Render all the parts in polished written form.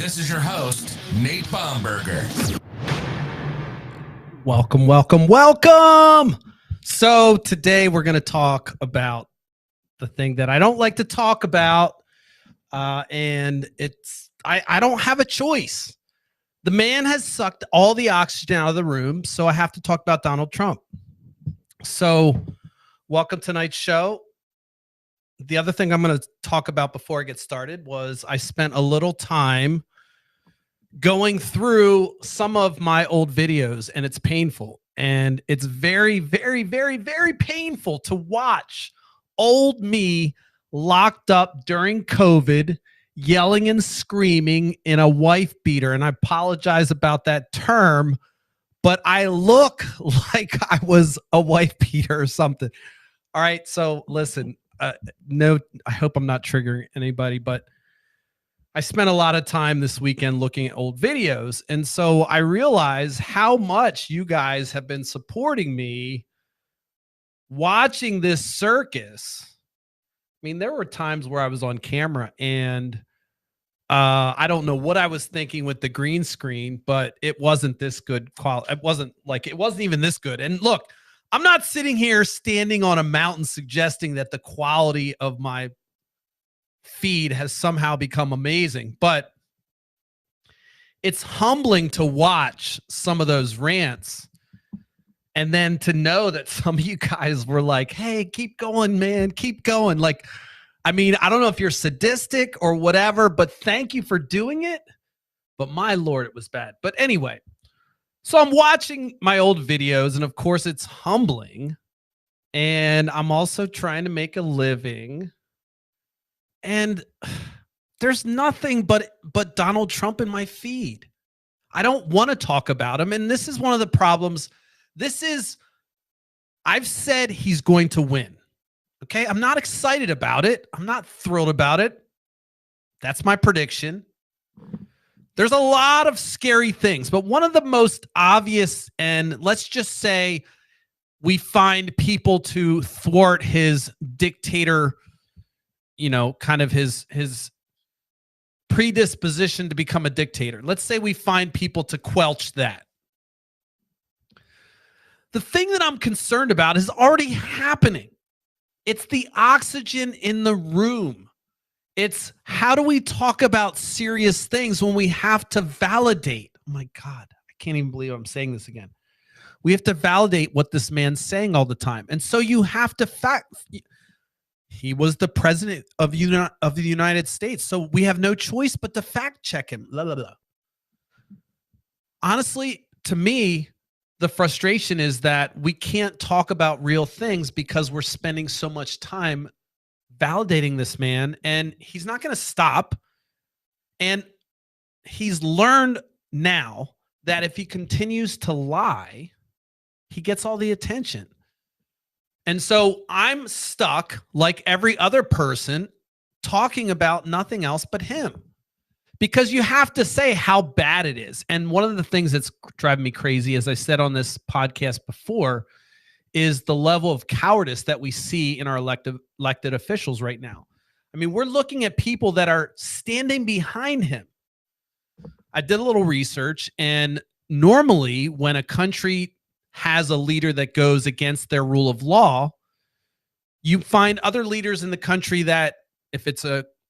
This is your host, Nate Baumberger. Welcome, welcome, welcome. So today we're going to talk about the thing that I don't like to talk about. And it's, I don't have a choice. The man has sucked all the oxygen out of the room. So I have to talk about Donald Trump. So welcome to tonight's show. The other thing I'm going to talk about before I get started was I spent a little time going through some of my old videos, and it's painful. And it's very, very, very, very painful to watch old me locked up during COVID, yelling and screaming in a wife beater. And I apologize about that term, but I look like I was a wife beater or something. All right. So listen, no, I hope I'm not triggering anybody, but I spent a lot of time this weekend looking at old videos. And so I realized how much you guys have been supporting me watching this circus. I mean, there were times where I was on camera and I don't know what I was thinking with the green screen, but it wasn't this good quality. It wasn't even this good. And look, I'm not sitting here standing on a mountain suggesting that the quality of my feed has somehow become amazing, but it's humbling to watch some of those rants and then to know that some of you guys were like, hey, keep going, man, keep going. Like, I mean, I don't know if you're sadistic or whatever, but thank you for doing it. But my Lord, it was bad. But anyway, so I'm watching my old videos, and of course it's humbling, and I'm also trying to make a living. And there's nothing but Donald Trump in my feed. I don't want to talk about him. And this is one of the problems. I've said he's going to win. Okay. I'm not excited about it. I'm not thrilled about it. That's my prediction. There's a lot of scary things, but one of the most obvious, and let's just say we find people to thwart his dictator, kind of his predisposition to become a dictator. Let's say we find people to quelch that. The thing that I'm concerned about is already happening. It's the oxygen in the room. It's how do we talk about serious things when we have to validate? Oh my God, I can't even believe I'm saying this again. We have to validate what this man's saying all the time. And so you have to he was the president of the United States. So we have no choice but to fact check him. Blah, blah, blah. Honestly, to me, the frustration is that we can't talk about real things because we're spending so much time validating this man, and he's not going to stop. And he's learned now that if he continues to lie, he gets all the attention. And so I'm stuck like every other person talking about nothing else but him, because you have to say how bad it is. And one of the things that's driving me crazy, as I said on this podcast before, is the level of cowardice that we see in our elected officials right now. I mean, we're looking at people that are standing behind him. I did a little research, and normally when a country has a leader that goes against their rule of law, you find other leaders in the country that, if it's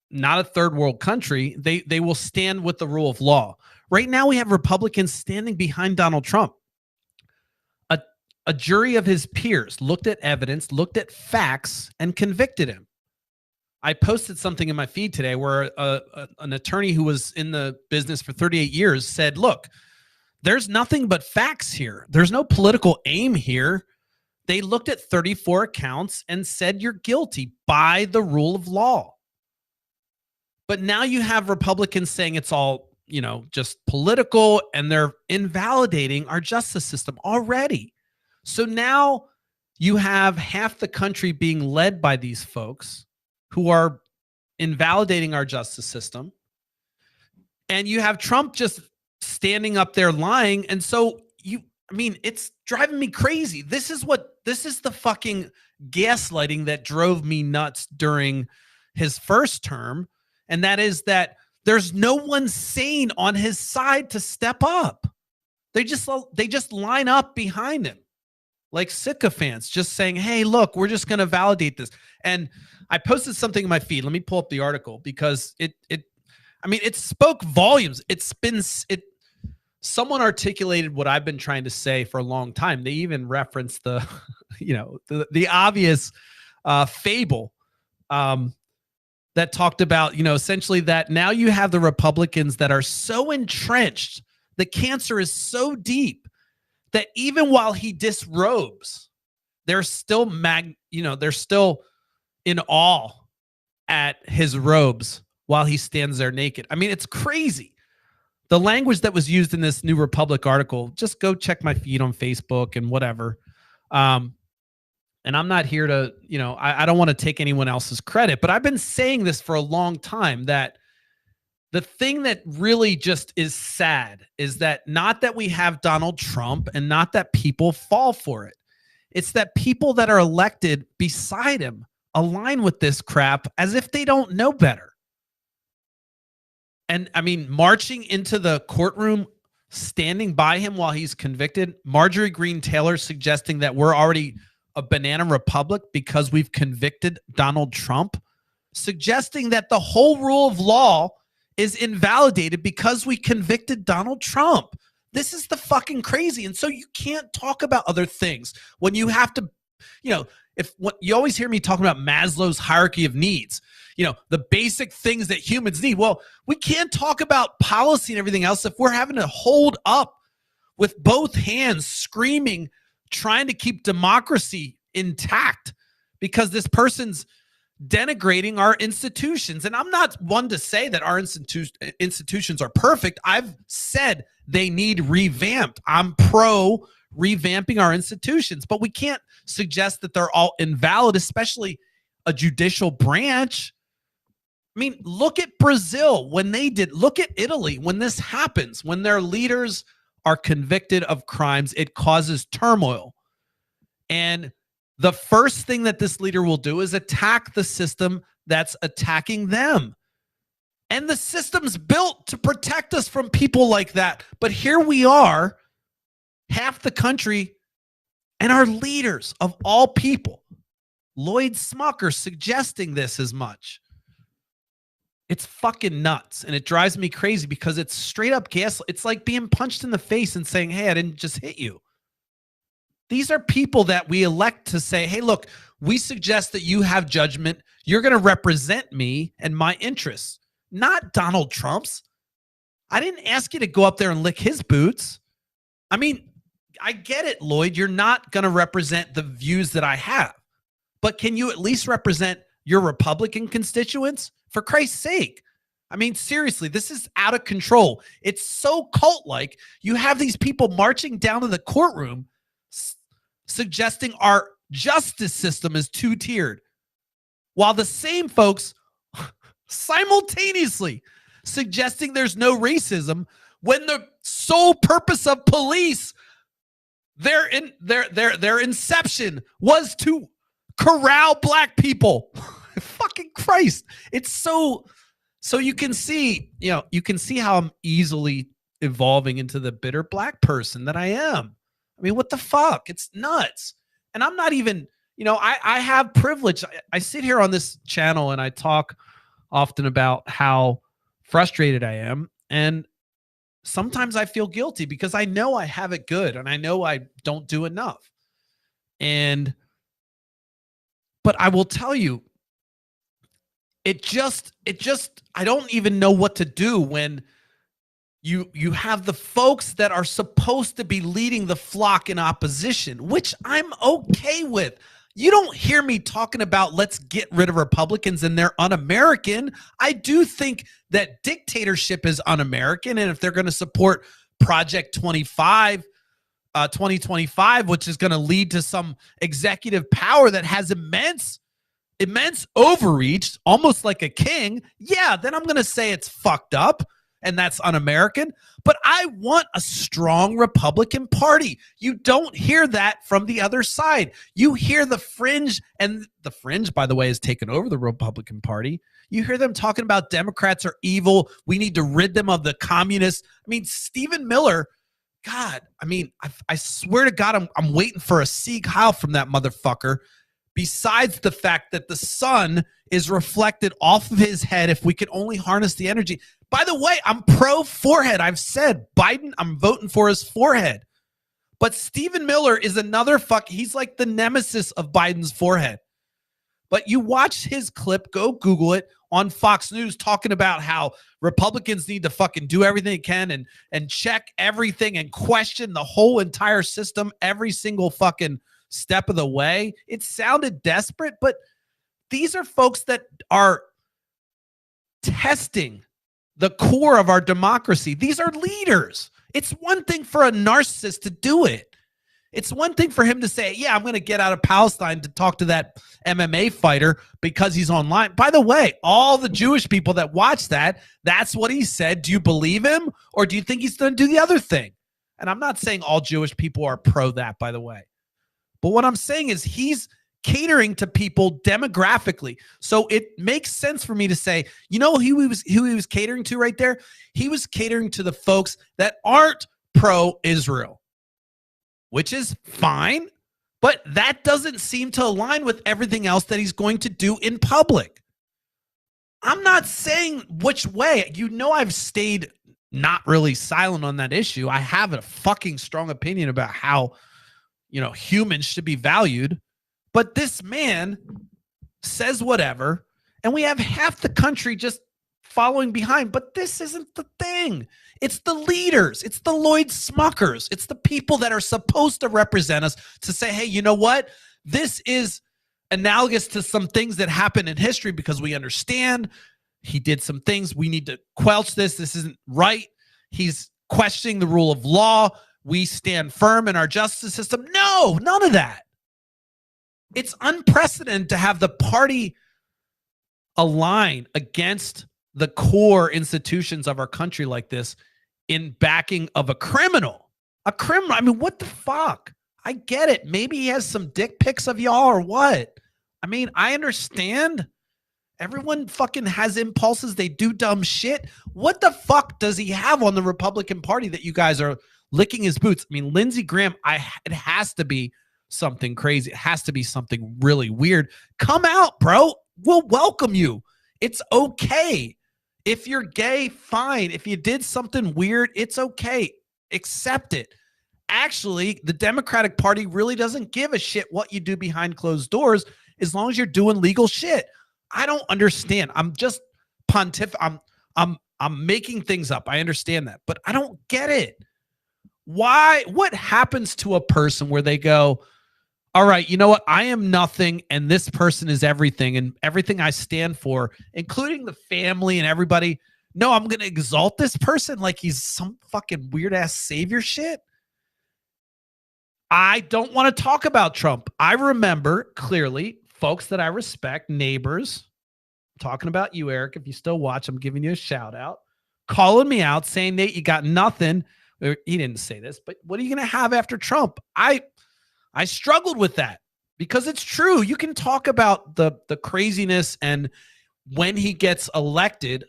not a third world country, they will stand with the rule of law. Right now, we have Republicans standing behind Donald Trump. A jury of his peers looked at evidence, looked at facts, and convicted him. I posted something in my feed today where an attorney who was in the business for 38 years said, look, there's nothing but facts here. There's no political aim here. They looked at 34 accounts and said you're guilty by the rule of law. But now you have Republicans saying it's all, just political, and they're invalidating our justice system already. So now you have half the country being led by these folks who are invalidating our justice system. And you have Trump just standing up there lying. And so it's driving me crazy. This is the fucking gaslighting that drove me nuts during his first term. And that is that there's no one sane on his side to step up. They just line up behind him like sycophants, just saying, hey, look, we're just going to validate this. And I posted something in my feed. Let me pull up the article because it spoke volumes. Someone articulated what I've been trying to say for a long time. They even referenced the obvious fable that talked about, essentially that now you have the Republicans that are so entrenched, the cancer is so deep that even while he disrobes, they're still they're still in awe at his robes while he stands there naked. I mean, it's crazy. The language that was used in this New Republic article, just go check my feed on Facebook and whatever. And I'm not here to, I don't want to take anyone else's credit, but I've been saying this for a long time, that the thing that really just is sad is that not that we have Donald Trump and not that people fall for it. It's that people that are elected beside him align with this crap as if they don't know better. And I mean, marching into the courtroom, standing by him while he's convicted, Marjorie Greene Taylor suggesting that we're already a banana republic because we've convicted Donald Trump, suggesting that the whole rule of law is invalidated because we convicted Donald Trump. This is the fucking crazy. And so you can't talk about other things when you have to, you always hear me talking about Maslow's hierarchy of needs, the basic things that humans need. Well, we can't talk about policy and everything else if we're having to hold up with both hands screaming, trying to keep democracy intact because this person's denigrating our institutions. And I'm not one to say that our institutions are perfect. I've said they need revamped. I'm pro revamping our institutions, but we can't suggest that they're all invalid, especially a judicial branch. I mean, look at Brazil when they did. Look at Italy when this happens. When their leaders are convicted of crimes, it causes turmoil. And the first thing that this leader will do is attack the system that's attacking them. And the system's built to protect us from people like that. But here we are, half the country, and our leaders of all people, Lloyd Smucker, suggesting this as much. It's fucking nuts. And it drives me crazy because it's straight up gas. It's like being punched in the face and saying, hey, I didn't just hit you. These are people that we elect to say, hey, look, we suggest that you have judgment. You're going to represent me and my interests, not Donald Trump's. I didn't ask you to go up there and lick his boots. I mean, I get it, Lloyd. You're not going to represent the views that I have. But can you at least represent your Republican constituents? For Christ's sake. I mean, seriously, this is out of control. It's so cult-like. You have these people marching down to the courtroom suggesting our justice system is two-tiered, while the same folks simultaneously suggesting there's no racism when the sole purpose of police, their inception was to corral black people. Fucking Christ. It's so you can see, you can see how I'm easily evolving into the bitter black person that I am. I mean, what the fuck? It's nuts. And I'm not even, I have privilege. I sit here on this channel and I talk often about how frustrated I am. And sometimes I feel guilty because I know I have it good and I know I don't do enough. But I will tell you, it just, I don't even know what to do when you have the folks that are supposed to be leading the flock in opposition, which I'm okay with. You don't hear me talking about let's get rid of Republicans and they're un-American. I do think that dictatorship is un-American, and if they're going to support Project 2025, which is going to lead to some executive power that has immense overreach, almost like a king, yeah, then I'm going to say it's fucked up. and that's un-American. But I want a strong Republican Party. You don't hear that from the other side. You hear the fringe, and the fringe, by the way, has taken over the Republican Party. You hear them talking about Democrats are evil. We need to rid them of the communists. I mean, Stephen Miller, God, I mean, I swear to God, I'm waiting for a Sieg Heil from that motherfucker. Besides the fact that the sun is reflected off of his head if we could only harness the energy. By the way, I'm pro forehead. I've said Biden, I'm voting for his forehead. But Stephen Miller is another he's like the nemesis of Biden's forehead. But you watch his clip, go Google it, on Fox News talking about how Republicans need to fucking do everything they can and check everything and question the whole entire system every single fucking step of the way. It sounded desperate, but these are folks that are testing the core of our democracy. These are leaders. It's one thing for a narcissist to do it. It's one thing for him to say, yeah, I'm going to get out of Palestine to talk to that MMA fighter because he's online. By the way, all the Jewish people that watch that, that's what he said. Do you believe him, or do you think he's going to do the other thing? And I'm not saying all Jewish people are pro that, by the way. But what I'm saying is he's catering to people demographically. So it makes sense for me to say, you know who he was catering to right there? He was catering to the folks that aren't pro-Israel, which is fine, but that doesn't seem to align with everything else that he's going to do in public. I'm not saying which way. You know, I've stayed not really silent on that issue. I have a fucking strong opinion about how, you know, humans should be valued. But this man says whatever, and we have half the country just following behind. But this isn't the thing. It's the leaders. It's the Lloyd Smuckers. It's the people that are supposed to represent us to say, hey, you know what? This is analogous to some things that happened in history because we understand he did some things. We need to quelch this. This isn't right. He's questioning the rule of law. We stand firm in our justice system. No, none of that. It's unprecedented to have the party align against the core institutions of our country like this in backing of a criminal. A criminal. I mean, what the fuck? I get it. Maybe he has some dick pics of y'all or what? I mean, I understand. Everyone fucking has impulses. They do dumb shit. What the fuck does he have on the Republican Party that you guys are licking his boots? I mean, Lindsey Graham, it has to be something crazy. It has to be something really weird. Come out, bro. We'll welcome you. It's okay. If you're gay, fine. If you did something weird, it's okay. Accept it. Actually, the Democratic Party really doesn't give a shit what you do behind closed doors as long as you're doing legal shit. I don't understand. I'm just I'm making things up. I understand that, but I don't get it. Why? What happens to a person where they go, all right, you know what? I am nothing, and this person is everything, and everything I stand for, including the family and everybody. No, I'm going to exalt this person like he's some fucking weird-ass savior shit. I don't want to talk about Trump. I remember clearly folks that I respect, neighbors, I'm talking about you, Eric. If you still watch, I'm giving you a shout out, calling me out, saying, Nate, you got nothing. He didn't say this, but what are you going to have after Trump? I struggled with that because it's true. You can talk about the craziness, and when he gets elected,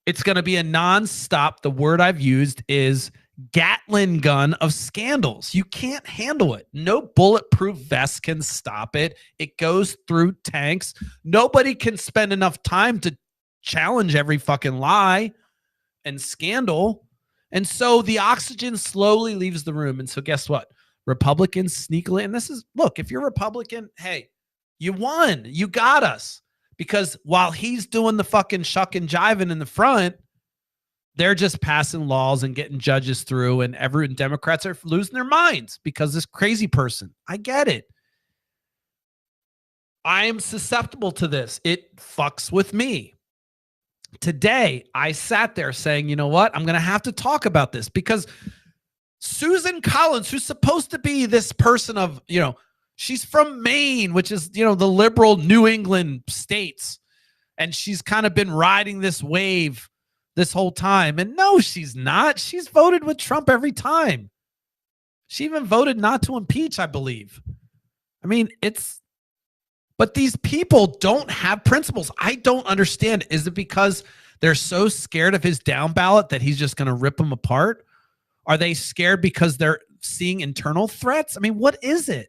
it's going to be a nonstop. The word I've used is Gatling gun of scandals. You can't handle it. No bulletproof vest can stop it. It goes through tanks. Nobody can spend enough time to challenge every fucking lie and scandal. And so the oxygen slowly leaves the room. And so guess what? Republicans sneakily, and this is, look, if you're Republican, hey, you won. You got us. Because while he's doing the fucking shuck and jiving in the front, they're just passing laws and getting judges through, and everyone, Democrats are losing their minds because this crazy person. I get it. I am susceptible to this. It fucks with me. Today, I sat there saying, you know what? I'm going to have to talk about this because Susan Collins, who's supposed to be this person of, you know, she's from Maine, which is, you know, the liberal New England states. And she's kind of been riding this wave this whole time. And no, she's not. She's voted with Trump every time. She even voted not to impeach, I believe. I mean, but these people don't have principles. I don't understand. Is it because they're so scared of his down ballot that he's just going to rip them apart? Are they scared because they're seeing internal threats? I mean, what is it?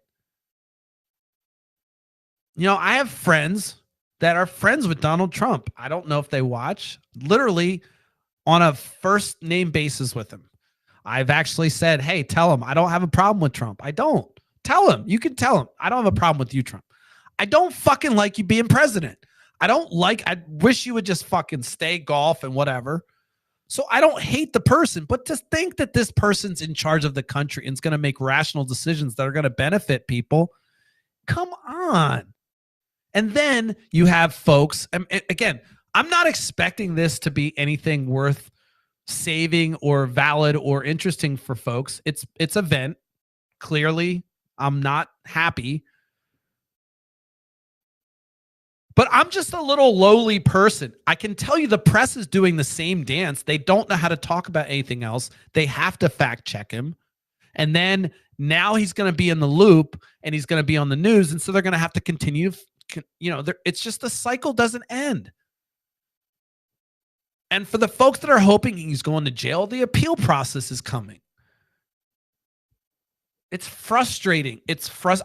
You know, I have friends that are friends with Donald Trump. I don't know if they watch, literally on a first name basis with him. I've actually said, hey, tell him I don't have a problem with Trump. I don't. Tell him. You can tell him I don't have a problem with you, Trump. I don't fucking like you being president. I wish you would just fucking stay golf and whatever. So I don't hate the person, but to think that this person's in charge of the country and is going to make rational decisions that are going to benefit people, come on. And then you have folks, and again, I'm not expecting this to be anything worth saving or valid or interesting for folks. It's event. Clearly, I'm not happy. But I'm just a little lowly person. I can tell you the press is doing the same dance. They don't know how to talk about anything else. They have to fact check him. And then now he's going to be in the loop and he's going to be on the news. And so they're going to have to continue. It's just the cycle doesn't end. And for the folks that are hoping he's going to jail, the appeal process is coming. It's frustrating.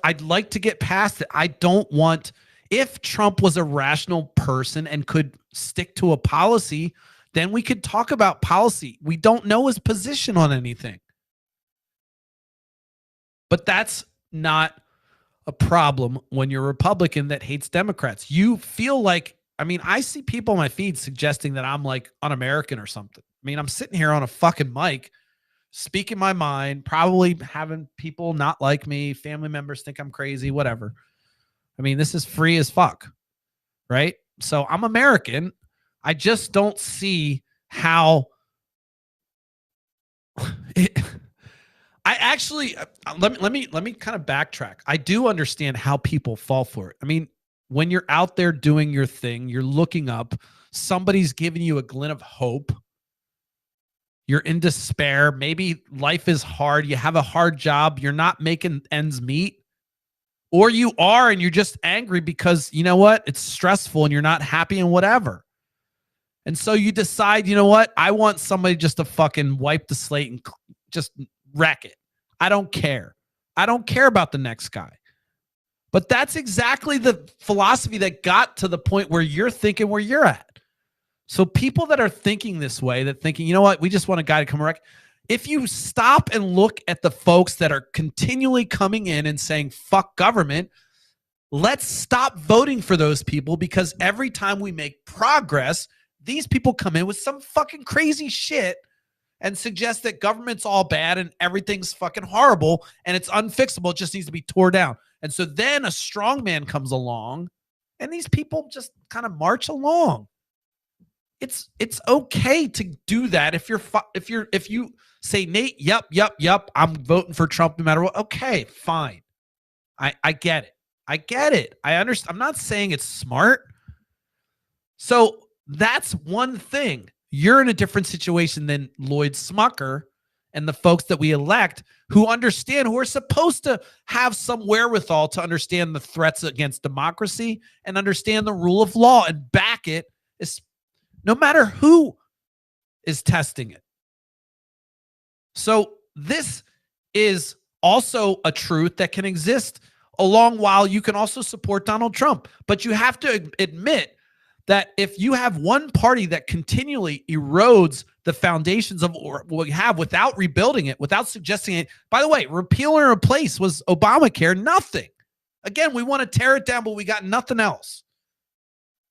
I'd like to get past it. I don't want, if Trump was a rational person and could stick to a policy, then we could talk about policy. We don't know his position on anything. But that's not a problem when you're a Republican that hates Democrats. You feel like, I see people on my feed suggesting that I'm like un-American or something. I'm sitting here on a fucking mic, speaking my mind, probably having people not like me, family members think I'm crazy, whatever. This is free as fuck, right? So I'm American. I just don't see how let me kind of backtrack. I do understand how people fall for it. When you're out there doing your thing, you're looking up, somebody's giving you a glint of hope. You're in despair. Maybe life is hard. You have a hard job. You're not making ends meet. Or you are, and you're just angry because, you know what? It's stressful and you're not happy and whatever. And so you decide, you know what? I want somebody just to fucking wipe the slate and just wreck it. I don't care. I don't care about the next guy. But that's exactly the philosophy that got to the point where you're thinking where you're at. So people that are thinking this way, that thinking, you know what? We just want a guy to come wreck. If you stop and look at the folks that are continually coming in and saying, fuck government, let's stop voting for those people, because every time we make progress, these people come in with some fucking crazy shit and suggest that government's all bad and everything's fucking horrible and it's unfixable. It just needs to be torn down. And so then a strong man comes along and these people just kind of march along. It's okay to do that. If you say, Nate, yep, I'm voting for Trump no matter what. Okay, fine. I get it. I get it. I understand. I'm not saying it's smart. So that's one thing. You're in a different situation than Lloyd Smucker and the folks that we elect who understand, who are supposed to have some wherewithal to understand the threats against democracy and understand the rule of law and back it, no matter who is testing it. So this is also a truth that can exist along while you can also support Donald Trump. But you have to admit that if you have one party that continually erodes the foundations of what we have without rebuilding it, without suggesting it, by the way, repeal and replace was Obamacare, nothing. Again, we want to tear it down, but we got nothing else.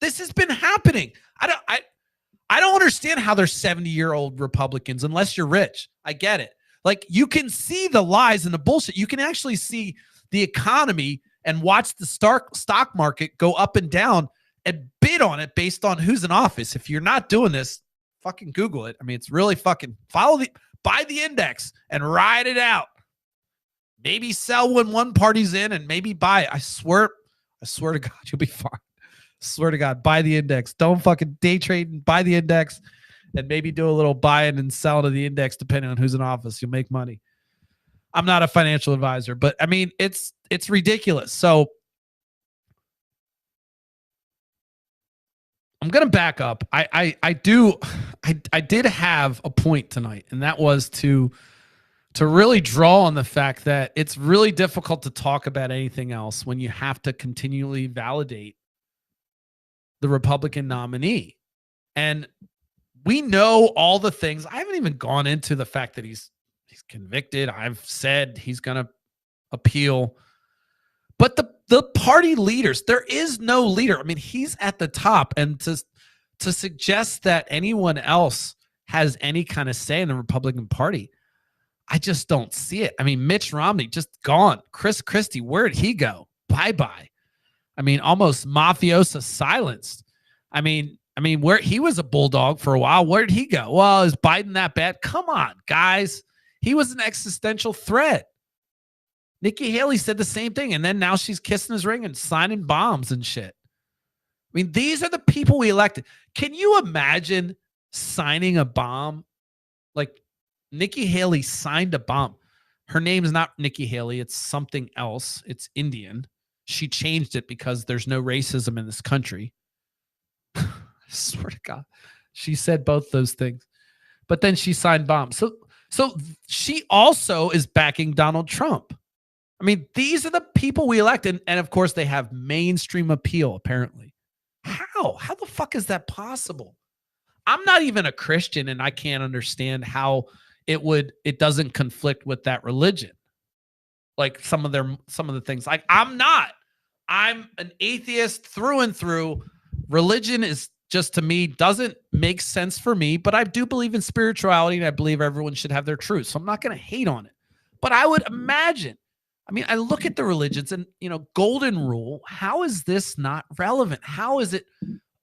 This has been happening. I don't understand how they're 70-year-old Republicans unless you're rich. I get it. Like, you can see the lies and the bullshit. You can actually see the economy and watch the stock market go up and down and bid on it based on who's in office. If you're not doing this, fucking Google it. It's really fucking buy the index and ride it out. Maybe sell when one party's in and maybe buy it. I swear to God, you'll be fine. Swear to God, buy the index. Don't fucking day trade and buy the index and maybe do a little buying and selling of the index depending on who's in office. You'll make money. I'm not a financial advisor, but I mean, it's ridiculous. So I'm going to back up. I did have a point tonight, and that was to really draw on the fact that it's really difficult to talk about anything else when you have to continually validate the Republican nominee. And we know all the things. I haven't even gone into the fact that he's convicted. I've said he's going to appeal. But the party leaders, there is no leader. I mean, he's at the top. And to suggest that anyone else has any kind of say in the Republican Party, I just don't see it. I mean, Mitch Romney just gone. Chris Christie, where did he go? Bye-bye. I mean, almost mafiosa silenced. I mean, where he was a bulldog for a while. Where did he go? Well, is Biden that bad? Come on, guys. He was an existential threat. Nikki Haley said the same thing, and then now she's kissing his ring and signing bombs and shit. I mean, these are the people we elected. Can you imagine signing a bomb? Like, Nikki Haley signed a bomb. Her name's not Nikki Haley. It's something else. It's Indian. She changed it because there's no racism in this country. I swear to God. She said both those things. But then she signed bombs. So she also is backing Donald Trump. I mean, these are the people we elect. And of course, they have mainstream appeal, apparently. How? How the fuck is that possible? I'm not even a Christian, and I can't understand how it doesn't conflict with that religion. Like some of the things. Like, I'm an atheist through and through. Religion is just, to me, doesn't make sense for me, but I do believe in spirituality, and I believe everyone should have their truth. So I'm not going to hate on it. But I would imagine, I mean, I look at the religions and, golden rule. How is this not relevant? How is it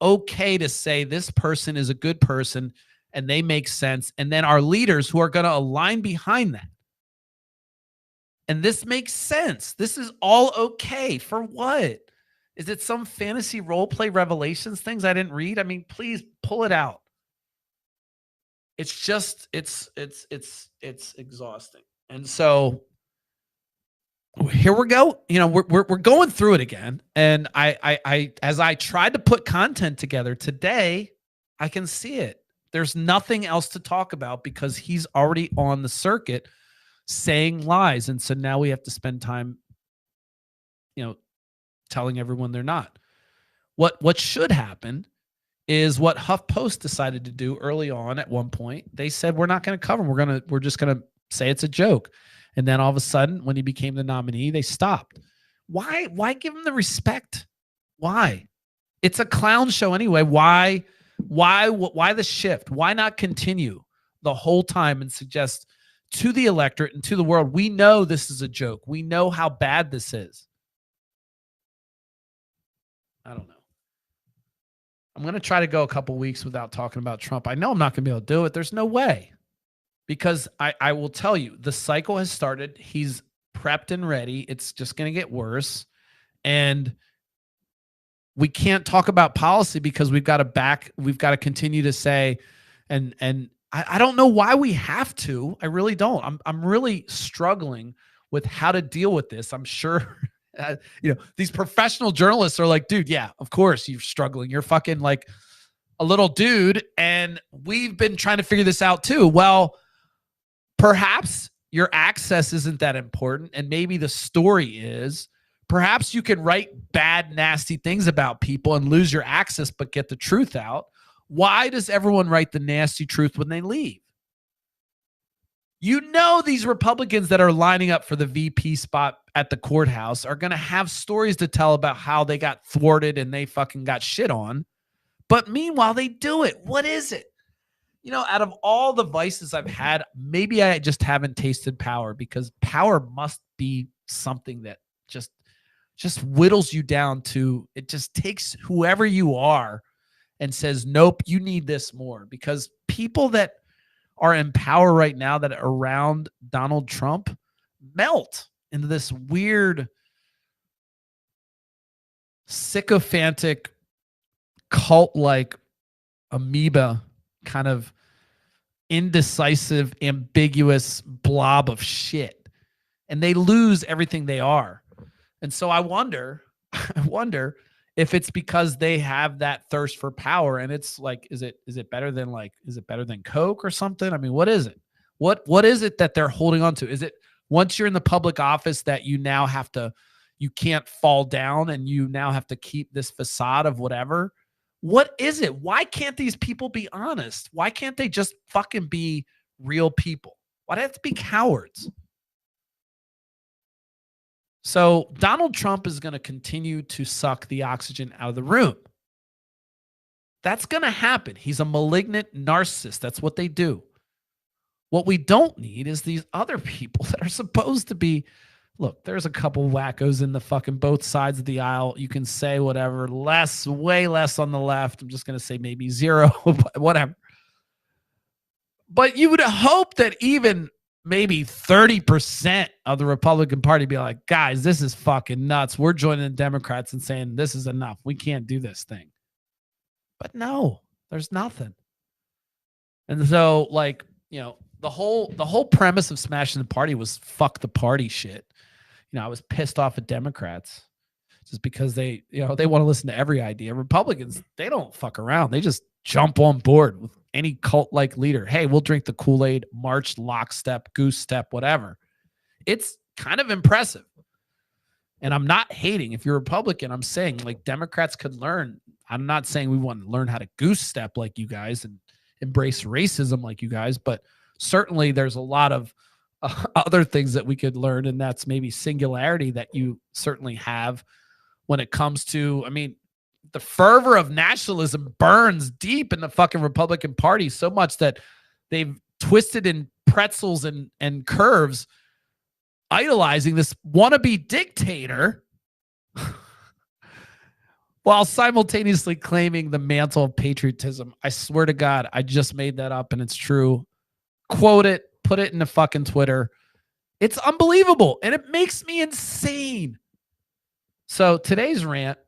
okay to say this person is a good person and they make sense, and then our leaders who are going to align behind that? And this makes sense. This is all okay. For what? Is it some fantasy role play Revelations things I didn't read? I mean, please pull it out. It's just, it's exhausting. And so here we go. We're going through it again. And I as I tried to put content together today, I can see it. There's nothing else to talk about because he's already on the circuit saying lies. And so now we have to spend time, telling everyone they're not. What should happen is what HuffPost decided to do early on. At one point, they said, we're not going to cover him. We're just going to say it's a joke. And then all of a sudden, when he became the nominee, they stopped. Why give him the respect? Why? It's a clown show anyway. Why the shift? Why not continue the whole time and suggest to the electorate and to the world, we know this is a joke. We know how bad this is. I don't know. I'm going to try to go a couple weeks without talking about Trump. I know I'm not going to be able to do it. There's no way. Because I will tell you, the cycle has started. He's prepped and ready. It's just going to get worse. And we can't talk about policy because we've got to continue to say, and I don't know why we have to. I really don't. I'm really struggling with how to deal with this. I'm sure these professional journalists are like, dude, yeah, of course you're struggling. You're fucking like a little dude. And we've been trying to figure this out too. Well, perhaps your access isn't that important. And maybe the story is, perhaps you can write bad, nasty things about people and lose your access, but get the truth out. Why does everyone write the nasty truth when they leave? These Republicans that are lining up for the VP spot at the courthouse are going to have stories to tell about how they got thwarted and they fucking got shit on. But meanwhile, they do it. What is it? Out of all the vices I've had, maybe I just haven't tasted power, because power must be something that just whittles you down to, it just takes whoever you are and says, nope, you need this more. Because people that are in power right now that are around Donald Trump melt into this weird sycophantic cult-like amoeba kind of indecisive, ambiguous blob of shit. And they lose everything they are. And so I wonder if it's because they have that thirst for power, and it's like, is it better than Coke or something? I mean, what is it? What is it that they're holding on to? Is it once you're in the public office that you now have to, you can't fall down and you now have to keep this facade of whatever? What is it? Why can't these people be honest? Why can't they just fucking be real people? Why do they have to be cowards? So Donald Trump is going to continue to suck the oxygen out of the room. That's going to happen. He's a malignant narcissist. That's what they do. What we don't need is these other people that are supposed to be, look, there's a couple wackos in the fucking both sides of the aisle. You can say whatever, way less on the left. I'm just going to say maybe zero, but whatever. But you would hope that even maybe 30% of the Republican Party be like, guys, this is fucking nuts. We're joining the Democrats and saying this is enough. We can't do this thing. But no, there's nothing. And so, like, you know, the whole premise of smashing the party was fuck the party shit. You know, I was pissed off at Democrats just because they want to listen to every idea. Republicans, they don't fuck around. They just jump on board with any cult-like leader. Hey, we'll drink the Kool-Aid, march lockstep, goose step, whatever. It's kind of impressive. And I'm not hating. If you're Republican, I'm saying like Democrats could learn. I'm not saying we want to learn how to goose step like you guys and embrace racism like you guys, but certainly there's a lot of other things that we could learn, and that's maybe singularity that you certainly have when it comes to, I mean, the fervor of nationalism burns deep in the fucking Republican Party so much that they've twisted in pretzels and curves, idolizing this wannabe dictator while simultaneously claiming the mantle of patriotism. I swear to God, I just made that up and it's true. Quote it, put it in the fucking Twitter. It's unbelievable and it makes me insane. So today's rant,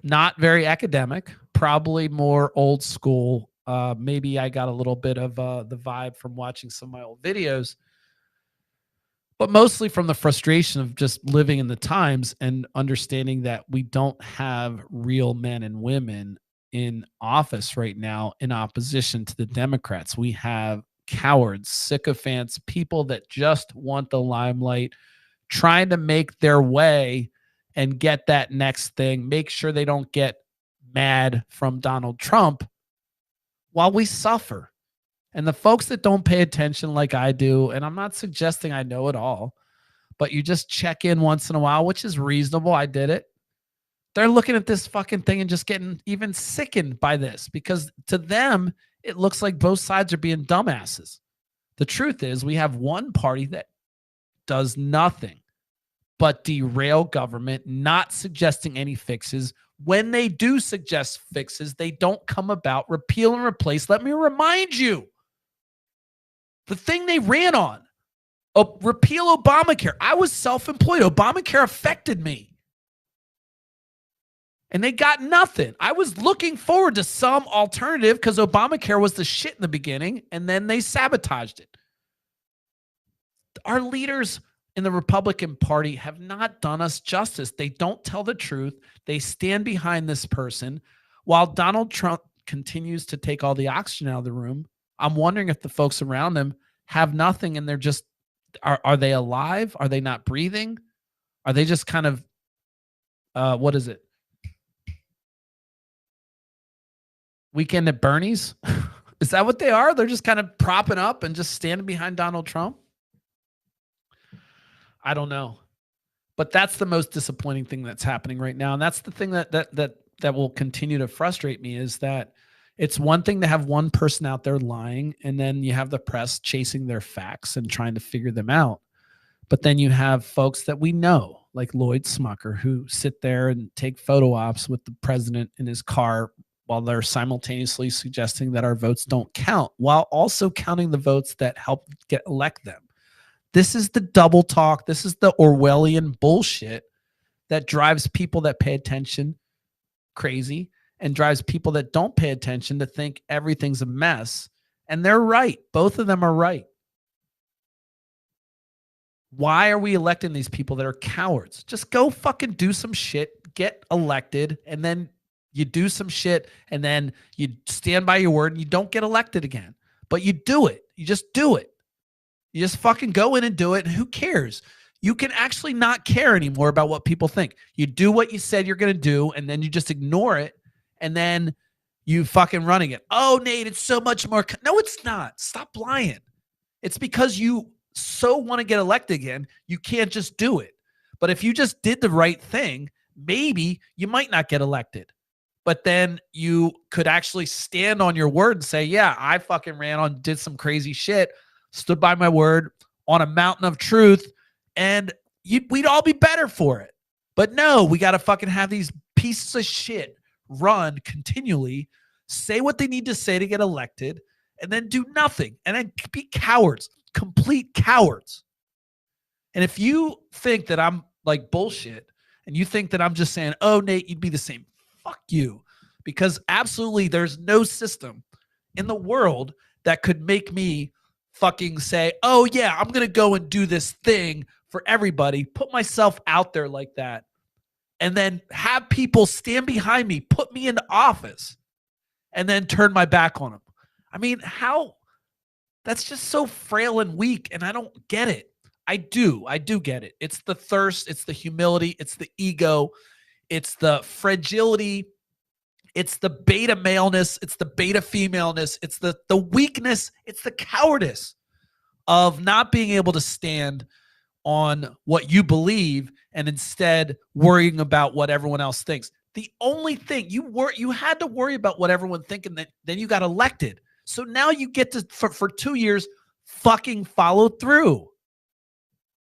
not very academic, probably more old school. Maybe I got a little bit of the vibe from watching some of my old videos, but mostly from the frustration of just living in the times and understanding that we don't have real men and women in office right now in opposition to the Democrats. We have cowards, sycophants, people that just want the limelight, trying to make their way and get that next thing, make sure they don't get mad from Donald Trump while we suffer. And the folks that don't pay attention like I do, and I'm not suggesting I know it all, but you just check in once in a while, which is reasonable. I did it. They're looking at this fucking thing and just getting even sickened by this because to them, it looks like both sides are being dumbasses. The truth is we have one party that does nothing but derail government, not suggesting any fixes. When they do suggest fixes, they don't come about. Repeal and replace. Let me remind you, the thing they ran on, repeal Obamacare. I was self-employed. Obamacare affected me. And they got nothing. I was looking forward to some alternative because Obamacare was the shit in the beginning, and then they sabotaged it. Our leaders in the Republican Party have not done us justice. They don't tell the truth. They stand behind this person while Donald Trump continues to take all the oxygen out of the room. I'm wondering if the folks around them have nothing and they're just, are they alive? Are they not breathing? Are they just kind of, what is it? Weekend at Bernie's? Is that what they are? They're just kind of propping up and just standing behind Donald Trump? I don't know. But that's the most disappointing thing that's happening right now. And that's the thing that will continue to frustrate me is that it's one thing to have one person out there lying, and then you have the press chasing their facts and trying to figure them out. But then you have folks that we know, like Lloyd Smucker, who sit there and take photo ops with the president in his car while they're simultaneously suggesting that our votes don't count, while also counting the votes that help elect them. This is the double talk. This is the Orwellian bullshit that drives people that pay attention crazy and drives people that don't pay attention to think everything's a mess And they're right. Both of them are right. Why are we electing these people that are cowards? Just go fucking do some shit, get elected, and then you do some shit, and then you stand by your word and you don't get elected again. But you do it. You just do it. You just fucking go in and do it, and who cares? You can actually not care anymore about what people think. You do what you said you're going to do, and then you just ignore it, and then you fucking running it. Oh, Nate, it's so much more. No, it's not. Stop lying. It's because you so want to get elected again, you can't just do it. But if you just did the right thing, maybe you might not get elected. But then you could actually stand on your word and say, yeah, I fucking ran on, did some crazy shit, stood by my word on a mountain of truth, and we'd all be better for it. But no, we got to fucking have these pieces of shit run continually, say what they need to say to get elected, and then do nothing, and then be cowards. Complete cowards. And if you think that I'm like bullshit and you think that I'm just saying, oh, Nate, you'd be the same, fuck you. Because absolutely there's no system in the world that could make me fucking say, oh yeah, I'm going to go and do this thing for everybody, put myself out there like that, and then have people stand behind me, put me into office, and then turn my back on them. I mean, how? That's just so frail and weak, and I don't get it. I do get it. It's the thirst, it's the humility, it's the ego, it's the fragility, it's the beta maleness, it's the beta femaleness, it's the weakness, it's the cowardice of not being able to stand on what you believe and instead worrying about what everyone else thinks. The only thing you had to worry about what everyone thinking, then you got elected. So now you get to, for 2 years, fucking follow through.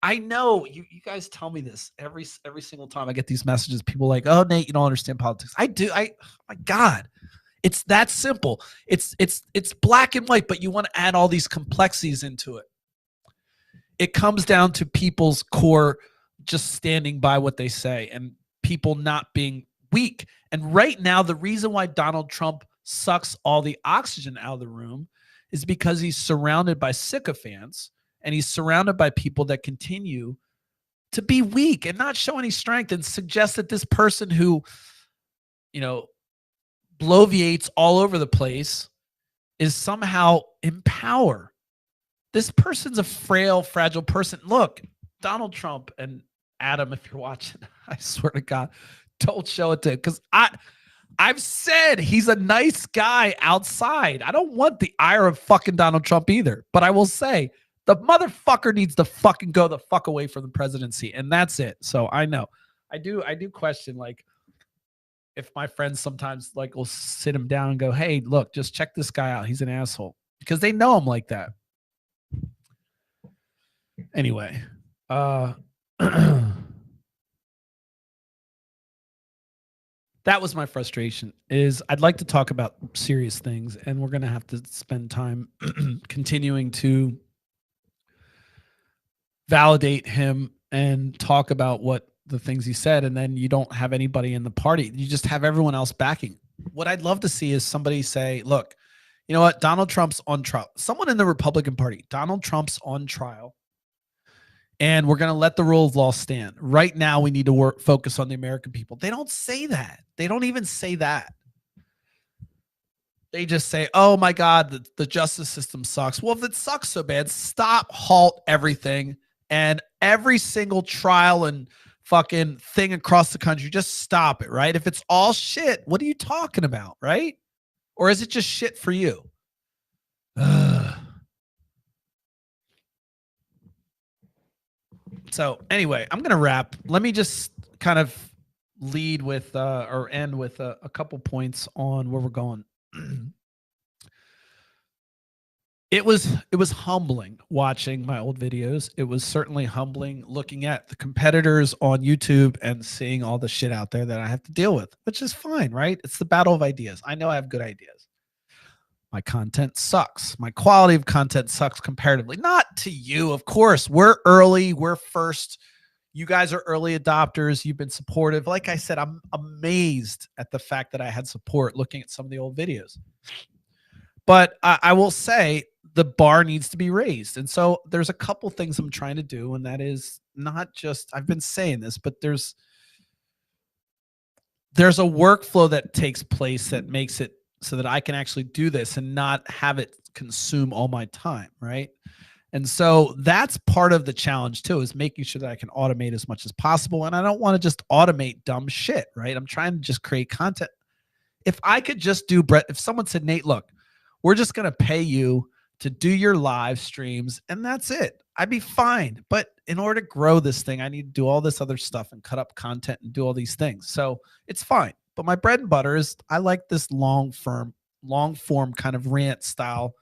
I know you guys tell me this every single time I get these messages. People like, oh, Nate, you don't understand politics. I do. Oh my God, it's that simple. It's black and white, but you want to add all these complexities into it. It comes down to people's core just standing by what they say and people not being weak. And right now, the reason why Donald Trump sucks all the oxygen out of the room is because he's surrounded by sycophants and he's surrounded by people that continue to be weak and not show any strength and suggest that this person who, bloviates all over the place is somehow in power. This person's a frail, fragile person. Look, Donald Trump, and Adam, if you're watching, I swear to God, don't show it to him, because I've said he's a nice guy outside. I don't want the ire of fucking Donald Trump either. But I will say the motherfucker needs to fucking go the fuck away from the presidency. And that's it. So I know. I do question, like, if my friends sometimes like will sit him down and go, hey, look, just check this guy out. He's an asshole. Because they know him like that. Anyway. That was my frustration, is I'd like to talk about serious things, and we're going to have to spend time continuing to validate him and talk about what the things he said, and then you don't have anybody in the party. You just have everyone else backing. What I'd love to see is somebody say, look, you know what? Donald Trump's on trial. Someone in the Republican Party, Donald Trump's on trial. And we're going to let the rule of law stand. Right now, we need to focus on the American people. They don't say that. They don't even say that. They just say, oh my God, the justice system sucks. Well, if it sucks so bad, stop, halt everything. And every single trial and fucking thing across the country, just stop it, right? If it's all shit, what are you talking about, right? Or is it just shit for you? So anyway, I'm going to wrap. Let me just kind of lead with or end with a couple points on where we're going. It was humbling watching my old videos. It was certainly humbling looking at the competitors on YouTube and seeing all the shit out there that I have to deal with, which is fine, right? It's the battle of ideas. I know I have good ideas. My content sucks. My quality of content sucks comparatively. Not to you, of course. We're early. We're first. You guys are early adopters. You've been supportive. Like I said, I'm amazed at the fact that I had support looking at some of the old videos. But I will say the bar needs to be raised. And so there's a couple things I'm trying to do. And that is not just, I've been saying this, but there's a workflow that takes place that makes it so that I can actually do this and not have it consume all my time. Right. And so that's part of the challenge too, is making sure that I can automate as much as possible. And I don't want to just automate dumb shit, right? I'm trying to just create content. If I could just do, Brett, if someone said, Nate, look, we're just going to pay you to do your live streams and that's it, I'd be fine. But in order to grow this thing, I need to do all this other stuff and cut up content and do all these things. So it's fine. But my bread and butter is I like this long form kind of rant style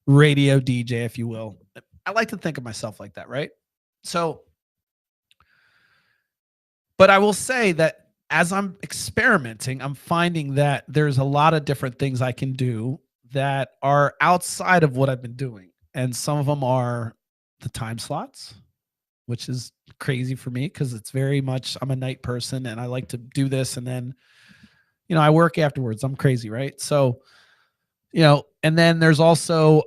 radio DJ, if you will. I like to think of myself like that, right? So, but I will say that as I'm experimenting, I'm finding that there's a lot of different things I can do that are outside of what I've been doing. And some of them are the time slots, which is crazy for me because it's very much, I'm a night person and I like to do this. And then, I work afterwards. I'm crazy, right? So, and then there's also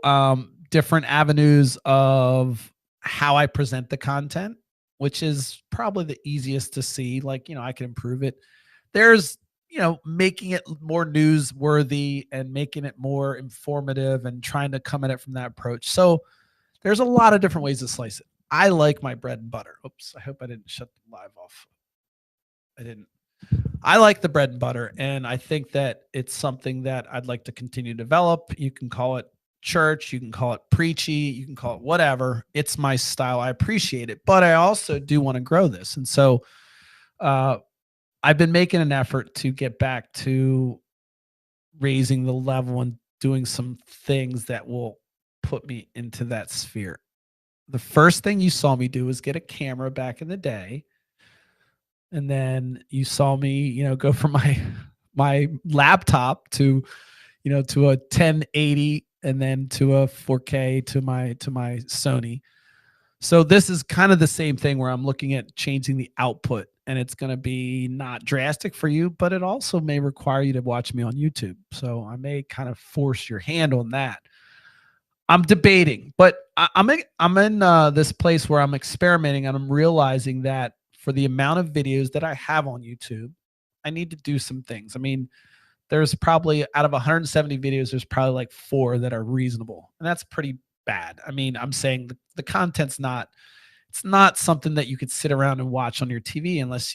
different avenues of how I present the content, which is probably the easiest to see. Like, I can improve it. There's, making it more newsworthy and making it more informative and trying to come at it from that approach. So there's a lot of different ways to slice it. I like my bread and butter. Oops, I hope I didn't shut the live off. I didn't. I like the bread and butter, and I think that it's something that I'd like to continue to develop. You can call it church, you can call it preachy, you can call it whatever. It's my style. I appreciate it, but I also do want to grow this. And so I've been making an effort to get back to raising the level and doing some things that will put me into that sphere. The first thing you saw me do was get a camera back in the day. And then you saw me, go from my laptop to, to a 1080 and then to a 4K to my Sony. So this is kind of the same thing where I'm looking at changing the output, and it's going to be not drastic for you, but it also may require you to watch me on YouTube. So I may kind of force your hand on that. I'm debating, but I'm in this place where I'm experimenting, and I'm realizing that for the amount of videos that I have on YouTube, I need to do some things. I mean, there's probably out of 170 videos, there's probably like 4 that are reasonable. And that's pretty bad. I mean, I'm saying the content's it's not something that you could sit around and watch on your TV unless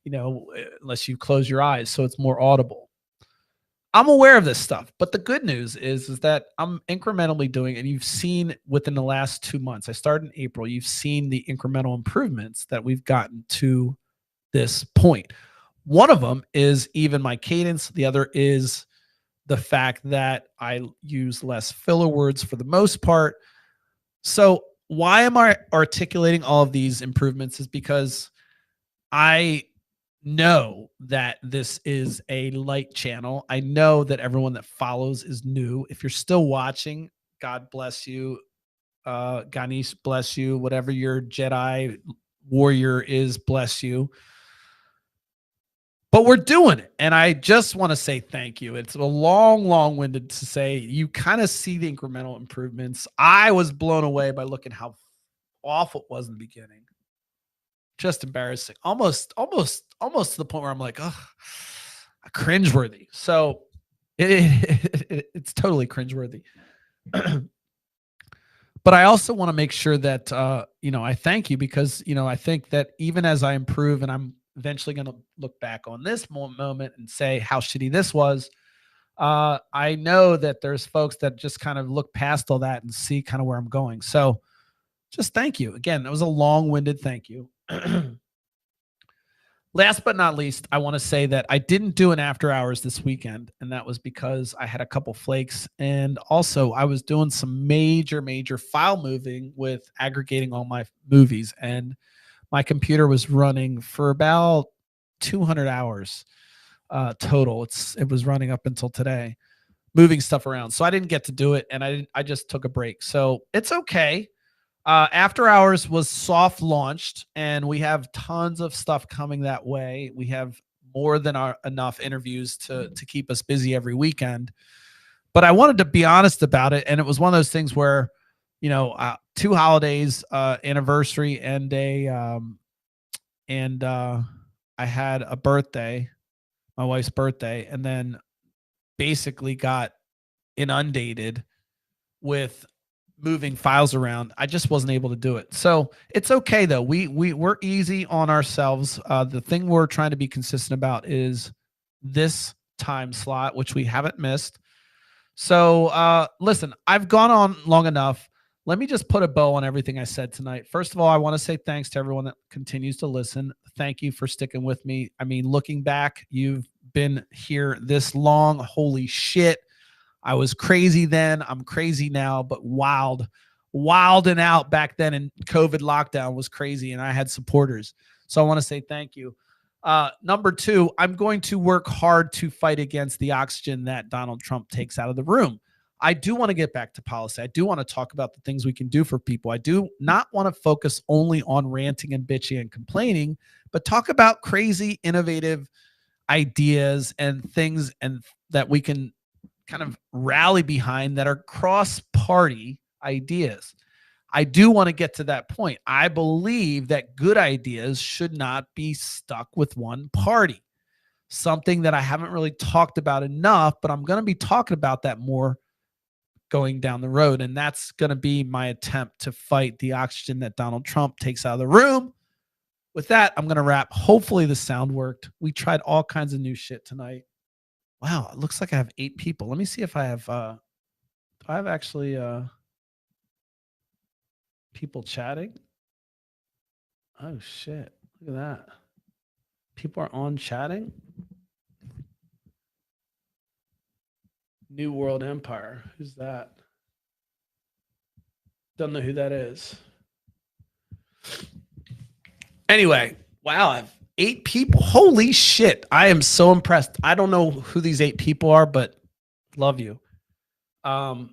unless you close your eyes. So it's more audible. I'm aware of this stuff, but the good news is that I'm incrementally doing, and you've seen within the last 2 months, I started in April, you've seen the incremental improvements that we've gotten to this point. One of them is even my cadence. The other is the fact that I use less filler words for the most part. So why am I articulating all of these improvements is because I know that this is a light channel. I know that everyone that follows is new. If you're still watching, God bless you. Ganesh bless you. Whatever your Jedi warrior is, bless you. But we're doing it. And I just want to say thank you. It's a long-winded to say you kind of see the incremental improvements. I was blown away by looking how awful it was in the beginning. Just embarrassing. Almost to the point where I'm like, oh, cringeworthy. So it's totally cringeworthy. But I also want to make sure that, I thank you because, I think that even as I improve and I'm eventually going to look back on this moment and say how shitty this was, I know that there's folks that just kind of look past all that and see kind of where I'm going. So just thank you. Again, that was a long-winded thank you. Last but not least, I want to say that I didn't do an after hours this weekend, and that was because I had a couple flakes, and also I was doing some major file moving with aggregating all my movies, and my computer was running for about 200 hours total. It was running up until today, moving stuff around. So I didn't get to do it, and I just took a break. So it's okay. After Hours was soft launched, and we have tons of stuff coming that way. We have more than enough interviews to keep us busy every weekend. But I wanted to be honest about it. And it was one of those things where, 2 holidays, anniversary and I had a birthday, my wife's birthday, and then basically got inundated with moving files around. I just wasn't able to do it. So it's okay though. We're easy on ourselves. The thing we're trying to be consistent about is this time slot, which we haven't missed. So listen, I've gone on long enough. Let me just put a bow on everything I said tonight. First of all, I want to say thanks to everyone that continues to listen. Thank you for sticking with me. I mean, looking back, you've been here this long. Holy shit. I was crazy then. I'm crazy now, but wild and out back then. And COVID lockdown was crazy, and I had supporters. So I want to say thank you. Number 2, I'm going to work hard to fight against the oxygen that Donald Trump takes out of the room. I do want to get back to policy. I do want to talk about the things we can do for people. I do not want to focus only on ranting and bitching and complaining, but talk about crazy, innovative ideas and things and that we can kind of rally behind that are cross-party ideas. I do want to get to that point. I believe that good ideas should not be stuck with one party. Something that I haven't really talked about enough, but I'm going to be talking about that more going down the road. And that's going to be my attempt to fight the oxygen that Donald Trump takes out of the room. With that, I'm going to wrap. Hopefully the sound worked. We tried all kinds of new shit tonight. Wow, it looks like I have 8 people. Let me see if I have actually people chatting. Oh shit. Look at that. People are on chatting. New World Empire. Who's that? Don't know who that is. Anyway, wow, I have 8 people. Holy shit. I am so impressed. I don't know who these 8 people are, but love you. I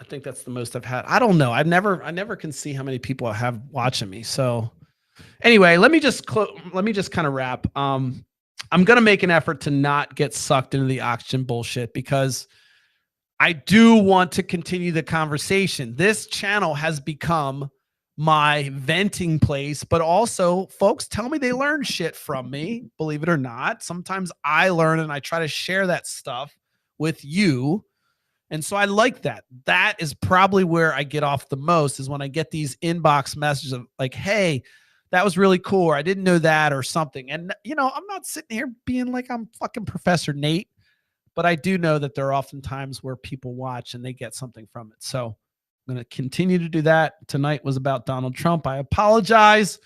think that's the most I've had. I don't know. I never can see how many people I have watching me. So anyway, let me just kind of wrap. I'm going to make an effort to not get sucked into the oxygen bullshit because I do want to continue the conversation. This channel has become my venting place, but also folks tell me they learn shit from me, believe it or not. Sometimes I learn and I try to share that stuff with you. And so I like that. That is probably where I get off the most is when I get these inbox messages of like, hey, that was really cool, or I didn't know that, or something. And, I'm not sitting here being like I'm fucking Professor Nate, but I do know that there are often times where people watch and they get something from it. So I'm going to continue to do that. Tonight was about Donald Trump. I apologize.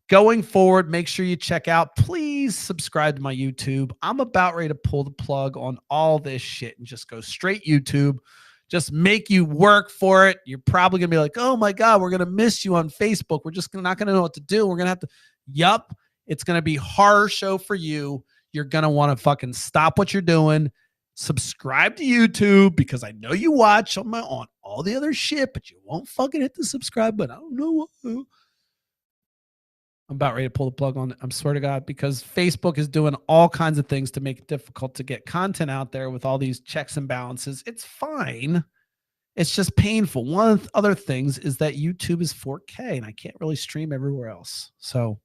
Going forward, make sure you check out. Please subscribe to my YouTube. I'm about ready to pull the plug on all this shit and just go straight YouTube. Just make you work for it. You're probably going to be like, oh my God, we're going to miss you on Facebook. We're just not going to know what to do. We're going to have to, yup, it's going to be horror show for you. You're going to want to fucking stop what you're doing. Subscribe to YouTube because I know you watch on all the other shit, but you won't fucking hit the subscribe button. I don't know what. I'm about ready to pull the plug on it. I swear to God, because Facebook is doing all kinds of things to make it difficult to get content out there with all these checks and balances. It's fine. It's just painful. One of the other things is that YouTube is 4K and I can't really stream everywhere else. So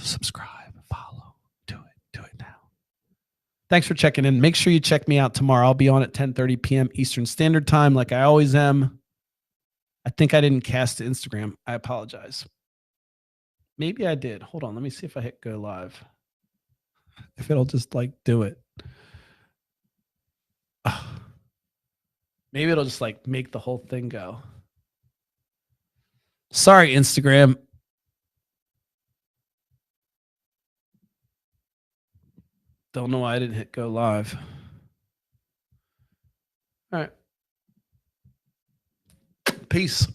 subscribe, follow, do it now. Thanks for checking in. Make sure you check me out tomorrow. I'll be on at 10:30 p.m. Eastern Standard Time like I always am. I think I didn't cast to Instagram. I apologize. Maybe I did. Hold on. Let me see if I hit go live. If it'll just do it. Maybe it'll just make the whole thing go. Sorry, Instagram. Don't know why I didn't hit go live. All right. Peace.